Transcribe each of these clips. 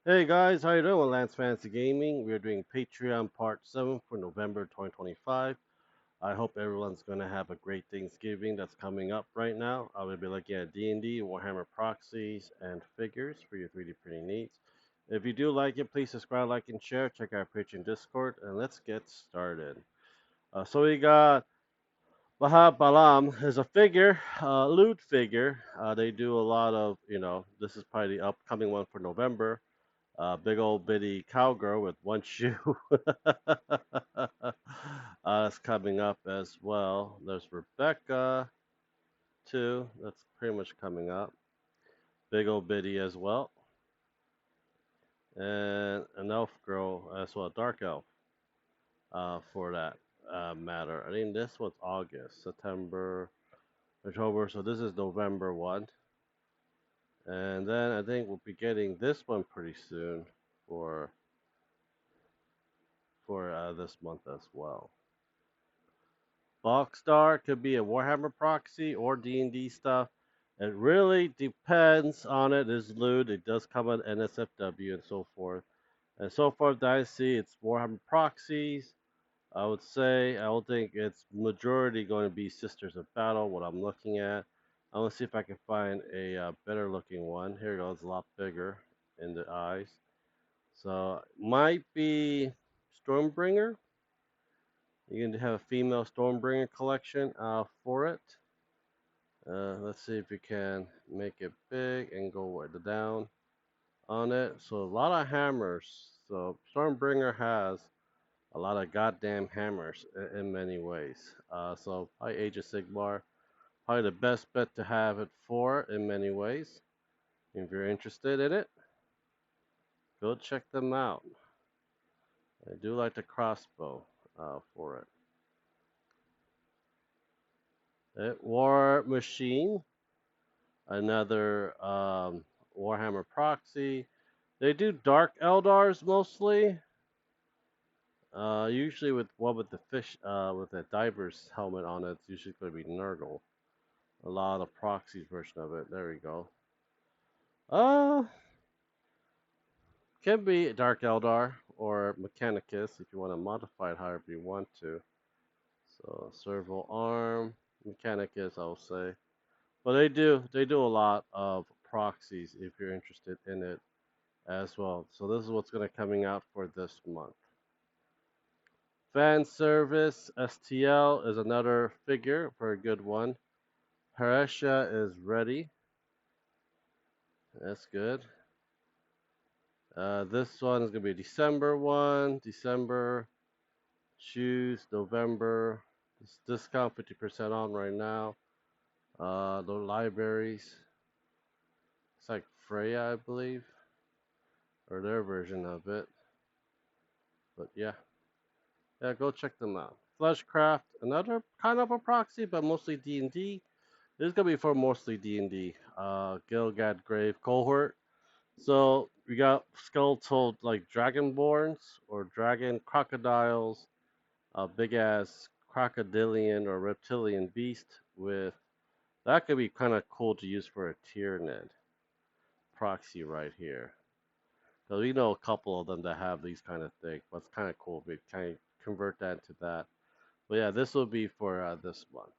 Hey guys, how you doing? Lance Fantasy Gaming. We're doing Patreon Part 7 for November 2025. I hope everyone's going to have a great Thanksgiving that's coming up right now. I will be looking at D&D, Warhammer proxies, and figures for your 3D printing needs. If you do like it, please subscribe, like, and share. Check out our Patreon Discord, and let's get started. So we got Baha Balam is a figure, lewd figure. They do a lot of, this is probably the upcoming one for November. Big old bitty cowgirl with one shoe. That's coming up as well. There's Rebecca too. That's pretty much coming up. Big old bitty as well, and an elf girl as well, dark elf. For that matter, I think this one's August, September, October. So this is November one, and then I think we'll be getting this one pretty soon for this month as well. Boxstar could be a Warhammer proxy or D&D stuff. It really depends on it. It's loot. It does come on NSFW and so forth. And so far that I see, it's Warhammer proxies. I would say I don't think it's majority going to be Sisters of Battle. What I'm looking at, I want to see if I can find a better looking one. Here it goes, a lot bigger in the eyes. So might be Stormbringer. You're going to have a female Stormbringer collection for it. Let's see if we can make it big and go with the down on it. So a lot of hammers. So Stormbringer has a lot of goddamn hammers in many ways. So probably Age of Sigmar, probably the best bet to have it for in many ways. If you're interested in it, go check them out. I do like the crossbow for it. War Machine, another Warhammer proxy. They do Dark Eldars mostly. Usually with one with the fish, with a diver's helmet on it, it's usually going to be Nurgle. A lot of proxies version of it. There we go. Uh, can be Dark Eldar or Mechanicus if you want to modify it however you want to. So Serval Arm, Mechanicus, I'll say. But they do a lot of proxies if you're interested in it as well. So this is what's going to coming out for this month. Fan Service STL is another figure for a good one. Haresha is ready. That's good. This one is going to be December one. December. Choose November. It's discount 50% on right now. The libraries. It's like Freya, I believe. Or their version of it. But yeah. Yeah, go check them out. Fleshcraft, another kind of a proxy, but mostly D&D. This is gonna be for mostly D&D. Gilgad Grave cohort. So we got skeletal like dragonborns or dragon crocodiles, a big ass crocodilian or reptilian beast with that could be kind of cool to use for a Tyranid proxy right here. Because we know a couple of them that have these kind of things, but it's kind of cool if we kind of convert that to that. But yeah, this will be for this month.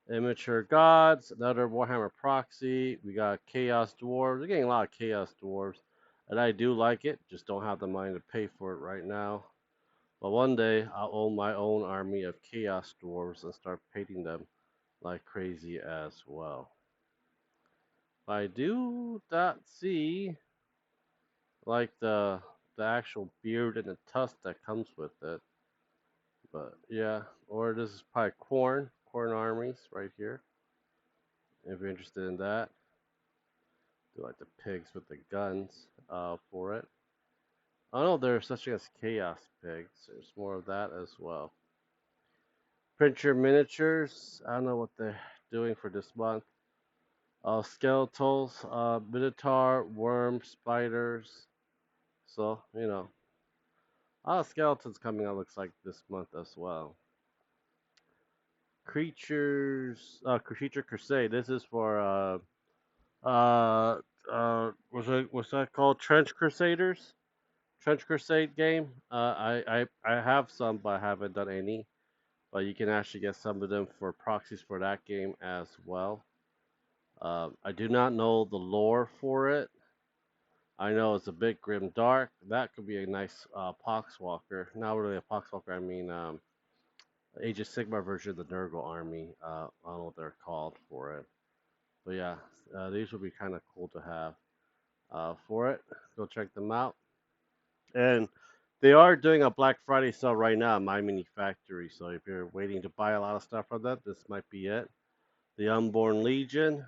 Immature Gods, another Warhammer proxy. We got Chaos Dwarves. We're getting a lot of Chaos Dwarves, and I do like it. Just don't have the money to pay for it right now. But one day I'll own my own army of Chaos Dwarves and start painting them like crazy as well. I do not see like the actual beard and the tusk that comes with it. But yeah, or this is probably corn armies right here. If you're interested in that, do like the pigs with the guns for it. I know there's such thing as chaos pigs. There's more of that as well. Print your miniatures. I don't know what they're doing for this month. Skeletals, minotaur, worms, spiders. So a lot of skeletons coming out. Looks like this month as well. Creature Crusade. This is for Was that called Trench Crusaders? Trench Crusade game. I have some, but I haven't done any. But you can actually get some of them for proxies for that game as well. I do not know the lore for it. I know it's a bit grim dark. That could be a nice Poxwalker. Not really a Poxwalker. I mean, Age of Sigmar version of the Nurgle army. I don't know what they're called for it. But yeah, these would be kind of cool to have for it. Go check them out. And they are doing a Black Friday sale right now at My Mini Factory. So if you're waiting to buy a lot of stuff from them, this might be it. The Unborn Legion.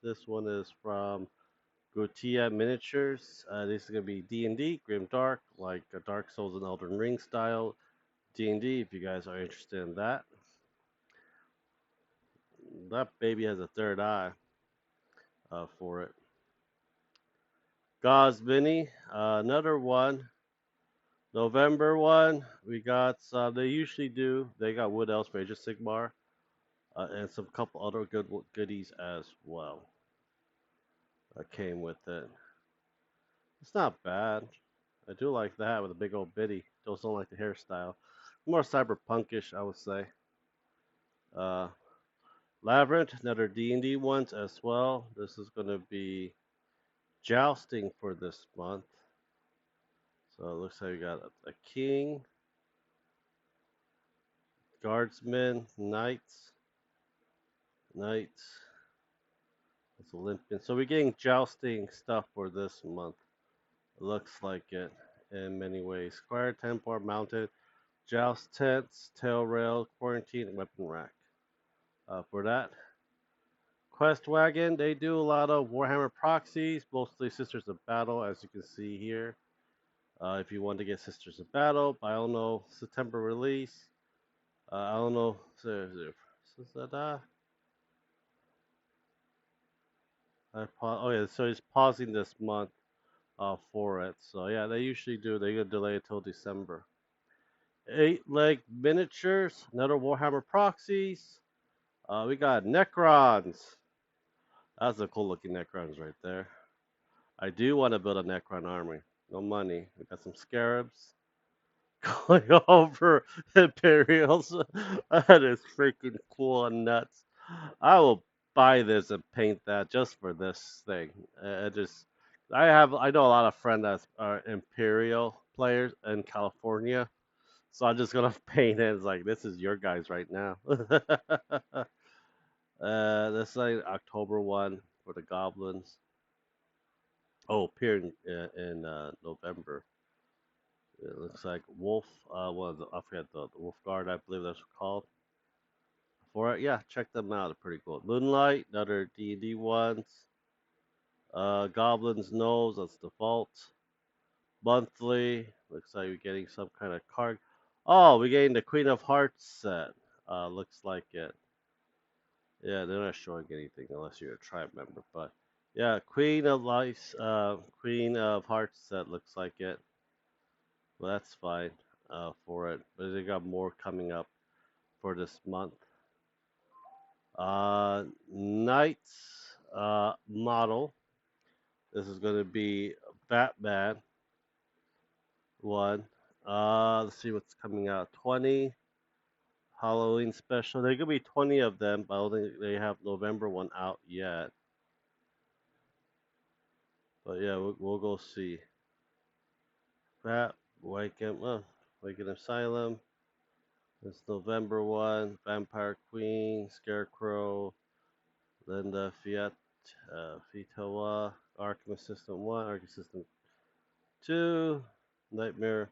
This one is from Gotia Miniatures. This is gonna be D&D, Grim Dark, like a Dark Souls and Elden Ring style D&D. If you guys are interested in that, that baby has a third eye for it. Gauze Mini, another one. November one, we got. They usually do. They got Wood Elves for Age of Sigmar, and some couple other goodies as well. That came with it. It's not bad. I do like that with a big old biddy. Just don't like the hairstyle. More cyberpunkish, I would say. Uh, Labyrinth, another D&D ones as well. This is going to be jousting for this month. So it looks like we got a king, guardsmen, knights. It's Olympian. So we're getting jousting stuff for this month. It looks like it in many ways. Square, Templar, Mounted, Joust Tents, Tail Rail, Quarantine, and Weapon Rack. For that, Quest Wagon, they do a lot of Warhammer proxies, mostly Sisters of Battle, as you can see here. If you want to get Sisters of Battle, I don't know, September release. I don't know. Oh yeah, so he's pausing this month for it. So yeah, they usually do. They're gonna delay it till December. 8 leg miniatures, another Warhammer proxies. We got Necrons. That's a cool looking Necrons right there. I do want to build a Necron army. No money. We got some Scarabs going over Imperials. That is freaking cool and nuts. I will buy this and paint that just for this thing. I know a lot of friends that are Imperial players in California, so I'm just gonna paint it. It's like this is your guys right now. This is like October one for the goblins. Oh, appeared in November. It looks like Wolf. I forget the Wolf Guard. I believe that's called. For it, yeah, check them out. They're pretty cool. Moonlight, another D&D ones. Goblin's Nose, that's default. Monthly, looks like we're getting some kind of card. Oh, we're getting the Queen of Hearts set. Looks like it. Yeah, they're not showing anything unless you're a tribe member. But yeah, Queen of Hearts set looks like it. Well, that's fine for it. But they got more coming up for this month. Knights model. This is going to be Batman one. Let's see what's coming out. 20 Halloween special. There could be 20 of them, but I don't think they have November one out yet. But yeah, we'll go see. Waken Asylum. It's November one. Vampire Queen, Scarecrow, Linda Fitoa, Arkham Assistant 1, Arkham Assistant 2, Nightmare.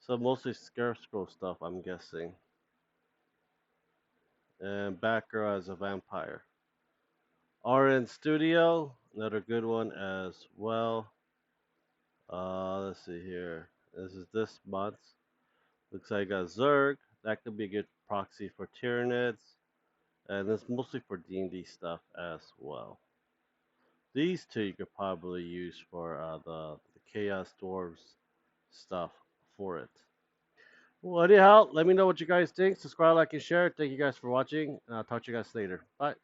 So mostly Scarecrow stuff, I'm guessing. And Batgirl as a vampire. RN Studio, another good one as well. Let's see here. This is this month. Looks like a Zerg. That could be a good proxy for Tyranids. And it's mostly for D&D stuff as well. These two you could probably use for the Chaos Dwarves stuff for it. Well, anyhow, let me know what you guys think. Subscribe, like, and share. Thank you guys for watching. And I'll talk to you guys later. Bye.